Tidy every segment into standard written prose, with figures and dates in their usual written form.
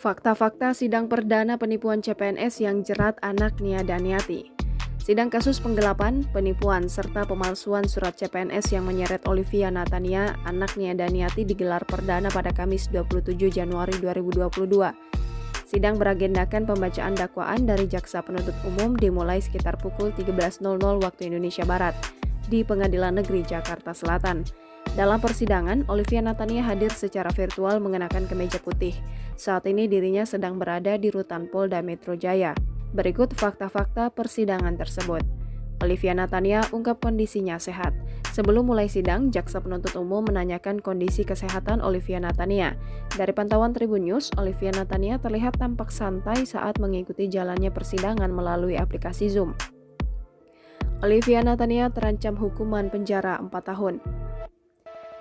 Fakta-fakta sidang perdana penipuan CPNS yang jerat anak Nia Daniati. Sidang kasus penggelapan, penipuan, serta pemalsuan surat CPNS yang menyeret Olivia Natania, anak Nia Daniati digelar perdana pada Kamis 27 Januari 2022. Sidang beragendakan pembacaan dakwaan dari Jaksa Penuntut Umum dimulai sekitar pukul 13.00 waktu Indonesia Barat di Pengadilan Negeri Jakarta Selatan. Dalam persidangan, Olivia Natania hadir secara virtual mengenakan kemeja putih. Saat ini dirinya sedang berada di rutan Polda Metro Jaya. Berikut fakta-fakta persidangan tersebut. Olivia Natania ungkap kondisinya sehat. Sebelum mulai sidang, Jaksa Penuntut Umum menanyakan kondisi kesehatan Olivia Natania. Dari pantauan Tribun News, Olivia Natania terlihat tampak santai saat mengikuti jalannya persidangan melalui aplikasi Zoom. Olivia Natania terancam hukuman penjara 4 tahun.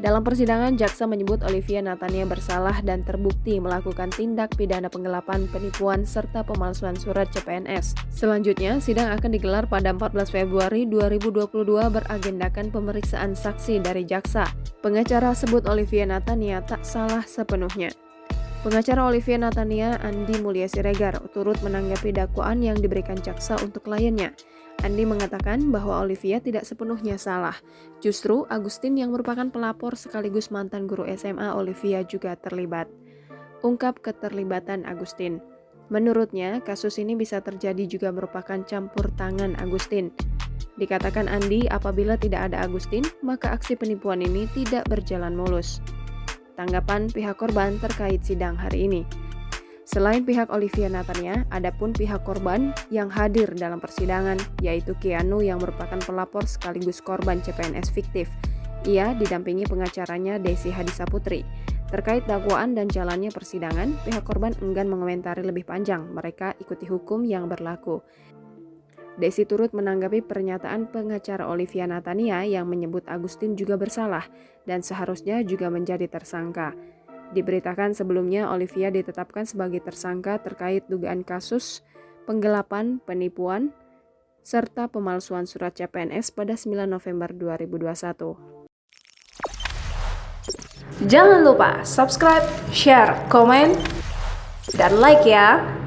Dalam persidangan, jaksa menyebut Olivia Natania bersalah dan terbukti melakukan tindak pidana penggelapan, penipuan, serta pemalsuan surat CPNS. Selanjutnya, sidang akan digelar pada 14 Februari 2022 beragendakan pemeriksaan saksi dari jaksa. Pengacara sebut Olivia Natania tak salah sepenuhnya. Pengacara Olivia Natania, Andi Mulya Siregar, turut menanggapi dakwaan yang diberikan jaksa untuk kliennya. Andi mengatakan bahwa Olivia tidak sepenuhnya salah. Justru Agustin yang merupakan pelapor sekaligus mantan guru SMA Olivia juga terlibat. Ungkap keterlibatan Agustin. Menurutnya, kasus ini bisa terjadi juga merupakan campur tangan Agustin. Dikatakan Andi, apabila tidak ada Agustin, maka aksi penipuan ini tidak berjalan mulus. Tanggapan pihak korban terkait sidang hari ini. Selain pihak Olivia Natania, ada pun pihak korban yang hadir dalam persidangan, yaitu Keanu yang merupakan pelapor sekaligus korban CPNS fiktif. Ia didampingi pengacaranya Desi Hadisaputri. Terkait dakwaan dan jalannya persidangan, pihak korban enggan mengomentari lebih panjang, mereka ikuti hukum yang berlaku. Desi turut menanggapi pernyataan pengacara Olivia Natania yang menyebut Agustin juga bersalah dan seharusnya juga menjadi tersangka. Diberitakan sebelumnya Olivia ditetapkan sebagai tersangka terkait dugaan kasus penggelapan, penipuan, serta pemalsuan surat CPNS pada 9 November 2021. Jangan lupa subscribe, share, komen, dan like ya!